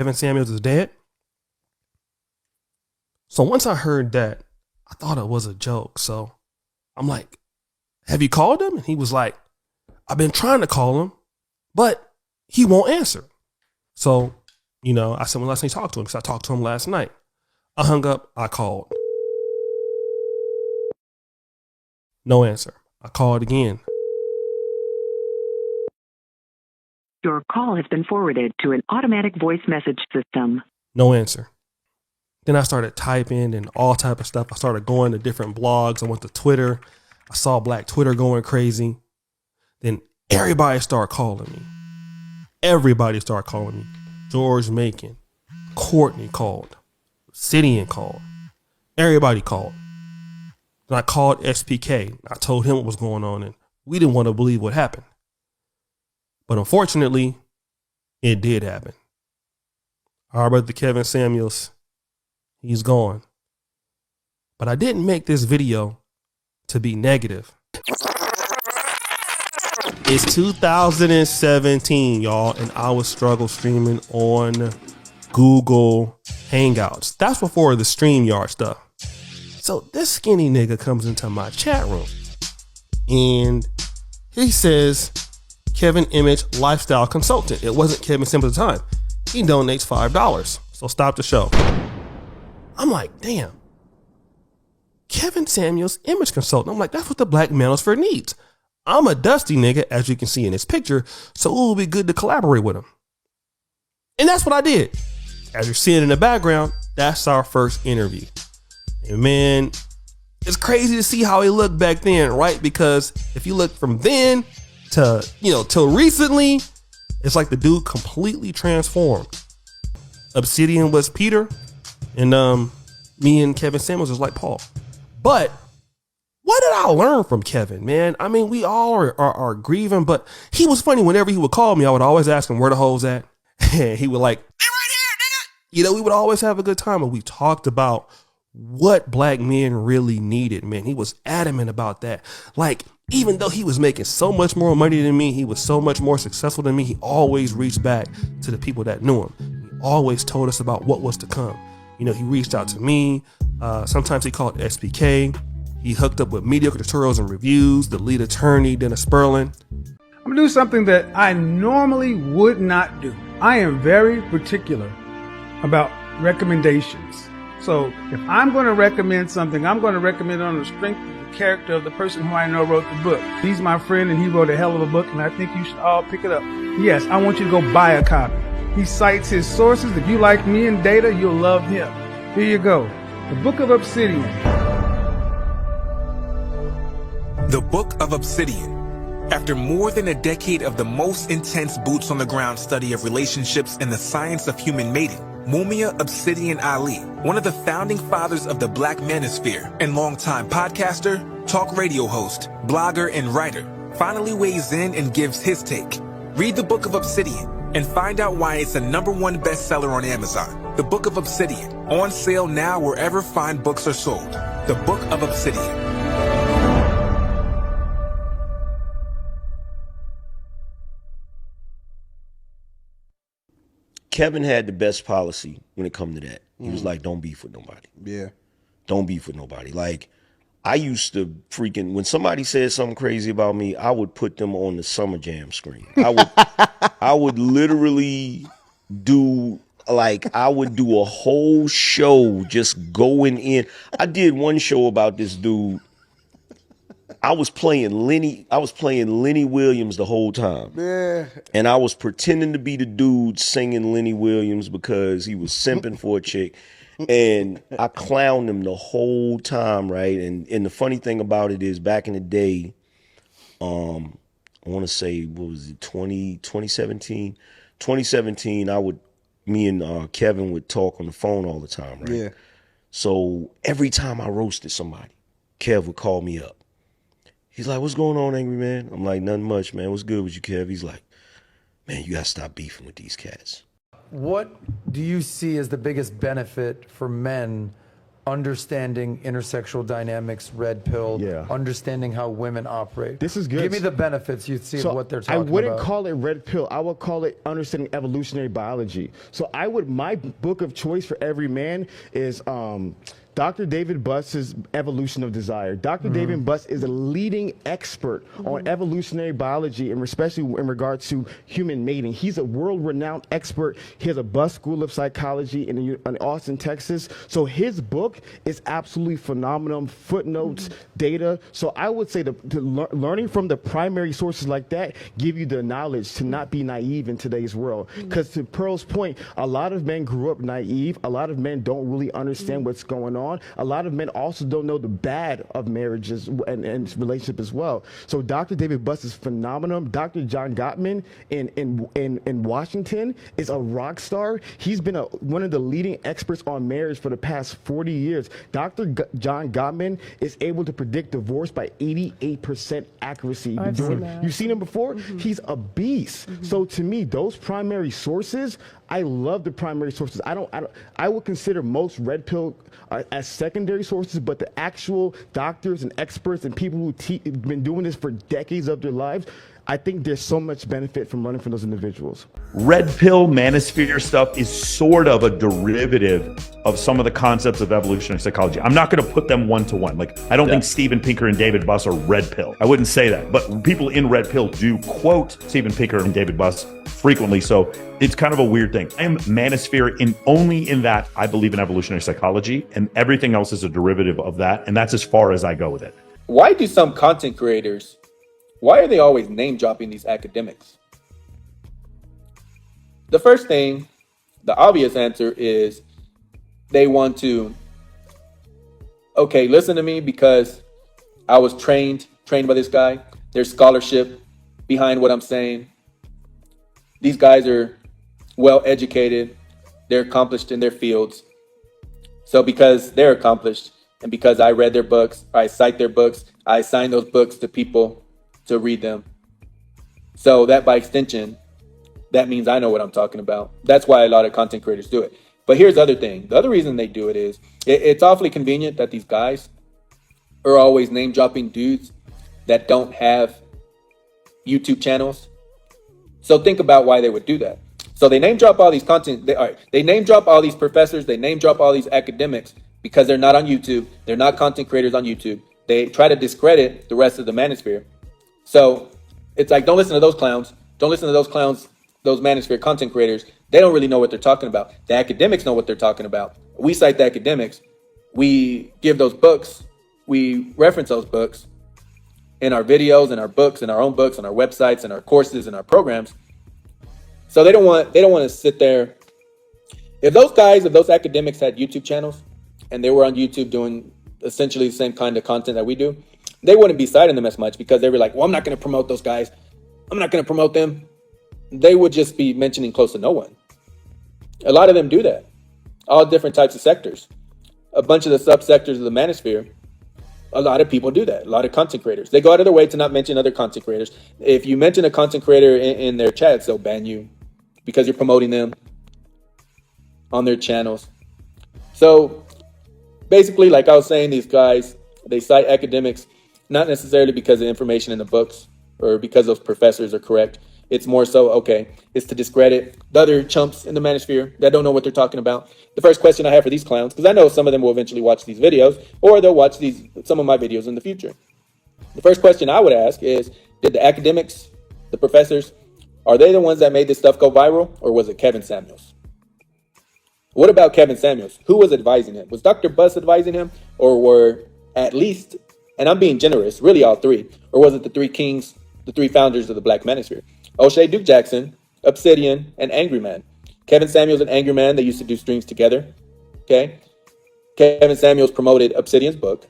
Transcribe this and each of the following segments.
Kevin Samuels is dead. So once I heard that, I thought it was a joke. So I'm like, have you called him? And he was like, I've been trying to call him, but he won't answer. So, I said, when last time you talked to him? Because I talked to him last night. I hung up. I called. No answer. I called again. Your call has been forwarded to an automatic voice message system. No answer. Then I started typing and all type of stuff. I started going to different blogs. I went to Twitter. I saw Black Twitter going crazy. Then everybody started calling me. Everybody started calling me. George Macon, Courtney called, Obsidian called, everybody called. Then I called SPK. I told him what was going on, and we didn't want to believe what happened. But unfortunately, it did happen. Our brother Kevin Samuels, he's gone. But I didn't make this video to be negative. It's 2017, y'all, and I was struggle streaming on Google Hangouts. That's before the StreamYard stuff. So this skinny nigga comes into my chat room and he says, Kevin Image Lifestyle Consultant. It wasn't Kevin Samuels at the time. He donates $5. So stop the show. I'm like, damn. Kevin Samuels Image Consultant. I'm like, that's what the Black Manosphere needs. I'm a dusty nigga, as you can see in this picture, so it will be good to collaborate with him. And that's what I did. As you're seeing in the background, that's our first interview. And man, it's crazy to see how he looked back then, right? Because if you look from then to, till recently, it's like the dude completely transformed. Obsidian was Peter, and me and Kevin Samuels was like Paul. But what did I learn from Kevin, man? I mean, we all are grieving, but he was funny. Whenever he would call me, I would always ask him where the hoes at. And he would like, hey, right here, nigga. We would always have a good time. And we talked about what black men really needed, man. He was adamant about that. Like, even though he was making so much more money than me, he was so much more successful than me, he always reached back to the people that knew him. He always told us about what was to come. He reached out to me. Sometimes he called SPK. He hooked up with Mediocre Tutorials and Reviews, the lead attorney, Dennis Sperlin. I'm gonna do something that I normally would not do. I am very particular about recommendations. So if I'm going to recommend something, I'm going to recommend it on the strength of the character of the person who I know wrote the book. He's my friend and he wrote a hell of a book, and I think you should all pick it up. Yes, I want you to go buy a copy. He cites his sources. If you like me and data, you'll love him. Here you go. The Book of Obsidian. The Book of Obsidian. After more than a decade of the most intense boots on the ground study of relationships and the science of human mating, Mumia Obsidian Ali, one of the founding fathers of the Black Manosphere and longtime podcaster, talk radio host, blogger, and writer, finally weighs in and gives his take. Read the Book of Obsidian and find out why it's a #1 bestseller on Amazon. The Book of Obsidian, on sale now wherever fine books are sold. The Book of Obsidian. Kevin had the best policy when it come to that. He was like, don't beef with nobody. Yeah. Don't beef with nobody. Like, I used to freaking, when somebody said something crazy about me, I would put them on the Summer Jam screen. I would literally do, I would do a whole show just going in. I did one show about this dude. I was playing Lenny Williams the whole time. Yeah. And I was pretending to be the dude singing Lenny Williams because he was simping for a chick. And I clowned him the whole time, right? And the funny thing about it is, back in the day, I want to say, what was it, 2017? 2017, me and Kevin would talk on the phone all the time, right? Yeah. So every time I roasted somebody, Kev would call me up. He's like, what's going on, Angry Man? I'm like, nothing much, man. What's good with you, Kev? He's like, man, you got to stop beefing with these cats. What do you see as the biggest benefit for men understanding intersexual dynamics, red pill, understanding how women operate. This is good. Give me the benefits you see of what they're talking about. I wouldn't call it red pill. I would call it understanding evolutionary biology. So my book of choice for every man is Dr. David Buss's Evolution of Desire. Dr. David Buss is a leading expert on evolutionary biology, and especially in regards to human mating. He's a world-renowned expert. He has a Buss School of Psychology in Austin, Texas. So his book is absolutely phenomenal. Footnotes, data. So I would say learning from the primary sources like that give you the knowledge to not be naive in today's world. Because to Pearl's point, a lot of men grew up naive. A lot of men don't really understand what's going on. A lot of men also don't know the bad of marriages and relationship as well. So Dr. David Buss is phenomenal. Dr. John Gottman in Washington is a rock star. He's been one of the leading experts on marriage for the past 40 years. Dr. John Gottman is able to predict divorce by 88% accuracy. You've seen him before? He's a beast. So to me, those primary sources, I love the primary sources. I would consider most red pill as secondary sources, but the actual doctors and experts and people who have been doing this for decades of their lives, I think there's so much benefit from learning from those individuals. Red pill manosphere stuff is sort of a derivative of some of the concepts of evolutionary psychology. I'm not going to put them one-to-one. Like, I don't think Steven Pinker and David Buss are red pill. I wouldn't say that. But people in red pill do quote Steven Pinker and David Buss frequently. So it's kind of a weird thing. I am manosphere only in that I believe in evolutionary psychology, and everything else is a derivative of that. And that's as far as I go with it. Why do some content creators, why are they always name dropping these academics? The first thing, the obvious answer is they want to, okay, listen to me because I was trained by this guy. There's scholarship behind what I'm saying. These guys are well educated. They're accomplished in their fields. So because they're accomplished and because I read their books, I cite their books, I assign those books to people to read them. So that by extension, that means I know what I'm talking about. That's why a lot of content creators do it. But here's the other thing. The other reason they do it is it's awfully convenient that these guys are always name dropping dudes that don't have YouTube channels. So think about why they would do that. So they name drop all these they name drop all these professors, they name drop all these academics because they're not on YouTube. They're not content creators on YouTube. They try to discredit the rest of the manosphere. So it's like, don't listen to those clowns. Don't listen to those clowns, those manosphere content creators. They don't really know what they're talking about. The academics know what they're talking about. We cite the academics. We give those books. We reference those books in our videos, in our books, in our own books, on our websites, in our courses, in our programs. So they don't want to sit there. If those academics had YouTube channels and they were on YouTube doing essentially the same kind of content that we do, they wouldn't be citing them as much because they were like, well, I'm not going to promote those guys. I'm not going to promote them. They would just be mentioning close to no one. A lot of them do that. All different types of sectors. A bunch of the subsectors of the manosphere, a lot of people do that. A lot of content creators. They go out of their way to not mention other content creators. If you mention a content creator in their chats, they'll ban you because you're promoting them on their channels. So basically, like I was saying, these guys, they cite academics, not necessarily because of information in the books or because those professors are correct. It's more so, okay, it's to discredit the other chumps in the manosphere that don't know what they're talking about. The first question I have for these clowns, because I know some of them will eventually watch these videos, or they'll watch some of my videos in the future. The first question I would ask is, did the academics, the professors, are they the ones that made this stuff go viral, or was it Kevin Samuels? What about Kevin Samuels? Who was advising him? Was Dr. Buss advising him, or were at least, and I'm being generous, really all three, or was it the three kings, the three founders of the Black Manosphere? O'Shea Duke Jackson, Obsidian, and Angry Man. Kevin Samuels and Angry Man, they used to do streams together. Okay. Kevin Samuels promoted Obsidian's book.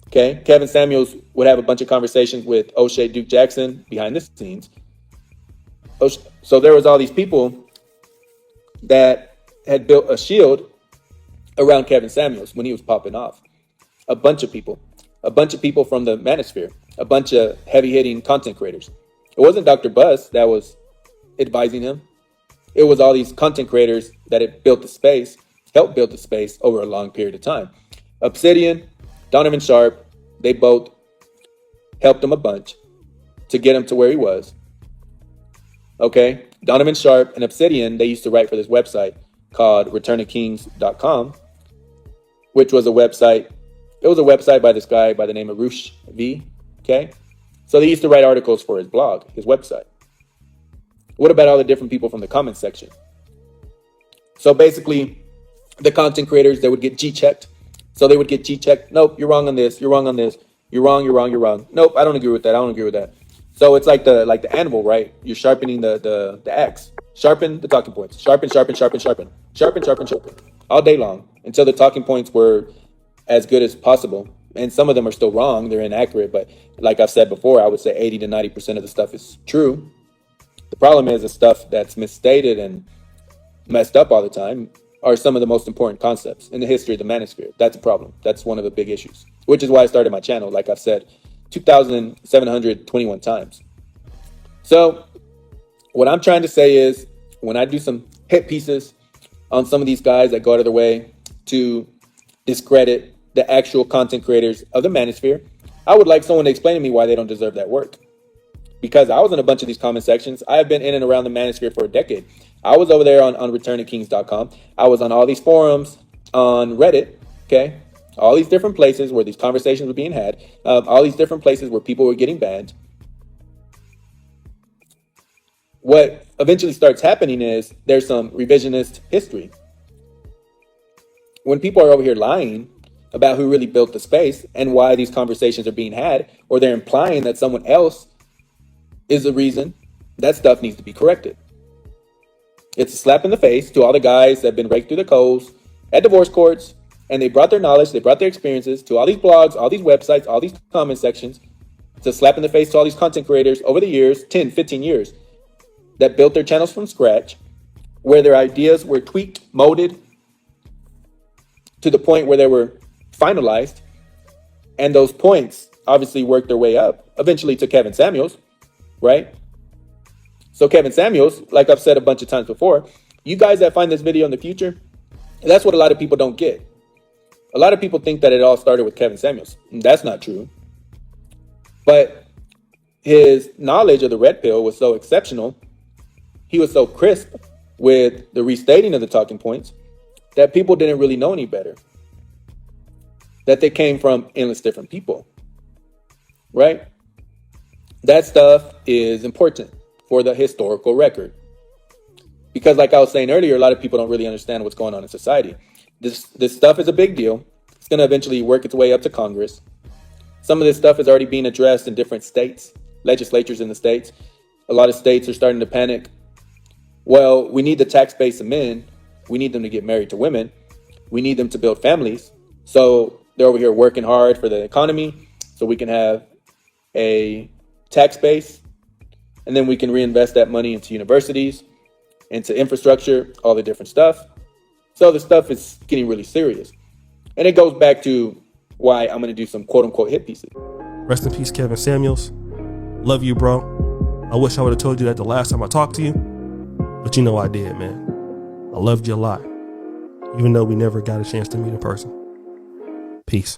Okay. Kevin Samuels would have a bunch of conversations with O'Shea Duke Jackson behind the scenes. So there was all these people that had built a shield around Kevin Samuels when he was popping off. A bunch of people from the manosphere, a bunch of heavy-hitting content creators. It wasn't Dr. Buss that was advising him. It was all these content creators that had built the space helped build the space over a long period of time. Obsidian, Donovan Sharp, they both helped him a bunch to get him to where he was. Okay, Donovan Sharp and Obsidian, they used to write for this website called returnofkings.com, which was a website. It was a website by this guy by the name of Roosh V. Okay, so they used to write articles for his blog, his website. What about all the different people from the comments section? So basically, the content creators, they would get G-checked. So they would get G-checked. Nope, you're wrong on this. You're wrong on this. You're wrong. You're wrong. You're wrong. Nope, I don't agree with that. I don't agree with that. So it's like the animal, right? You're sharpening the axe. Sharpen the talking points. Sharpen, sharpen, sharpen, sharpen. Sharpen, sharpen, sharpen. All day long until the talking points were as good as possible. And some of them are still wrong. They're inaccurate. But like I've said before, I would say 80 to 90% of the stuff is true. The problem is the stuff that's misstated and messed up all the time are some of the most important concepts in the history of the Manosphere. That's a problem. That's one of the big issues, which is why I started my channel, like I've said, 2,721 times. So what I'm trying to say is when I do some hit pieces on some of these guys that go out of their way to discredit the actual content creators of the Manosphere, I would like someone to explain to me why they don't deserve that work. Because I was in a bunch of these comment sections. I have been in and around the Manosphere for a decade. I was over there on returnofkings.com. I was on all these forums on Reddit, okay? All these different places where these conversations were being had. All these different places where people were getting banned. What eventually starts happening is there's some revisionist history. When people are over here lying about who really built the space and why these conversations are being had, or they're implying that someone else is the reason, that stuff needs to be corrected. It's a slap in the face to all the guys that have been raked through the coals at divorce courts, and they brought their knowledge, they brought their experiences to all these blogs, all these websites, all these comment sections. It's a slap in the face to all these content creators over the years, 10, 15 years, that built their channels from scratch, where their ideas were tweaked, molded, to the point where they were finalized, and those points obviously worked their way up, eventually to Kevin Samuels, right? So Kevin Samuels, like I've said a bunch of times before, you guys that find this video in the future, that's what a lot of people don't get. A lot of people think that it all started with Kevin Samuels. And that's not true. But his knowledge of the red pill was so exceptional. He was so crisp with the restating of the talking points that people didn't really know any better. That they came from endless different people, right? That stuff is important for the historical record. Because like I was saying earlier, a lot of people don't really understand what's going on in society. This stuff is a big deal. It's going to eventually work its way up to Congress. Some of this stuff is already being addressed in different states, legislatures in the states. A lot of states are starting to panic. Well, we need the tax base of men. We need them to get married to women. We need them to build families. So they're over here working hard for the economy so we can have a tax base. And then we can reinvest that money into universities, into infrastructure, all the different stuff. So the stuff is getting really serious. And it goes back to why I'm going to do some quote unquote hit pieces. Rest in peace, Kevin Samuels. Love you, bro. I wish I would have told you that the last time I talked to you, but you know I did, man. I loved you a lot, even though we never got a chance to meet in person. Peace.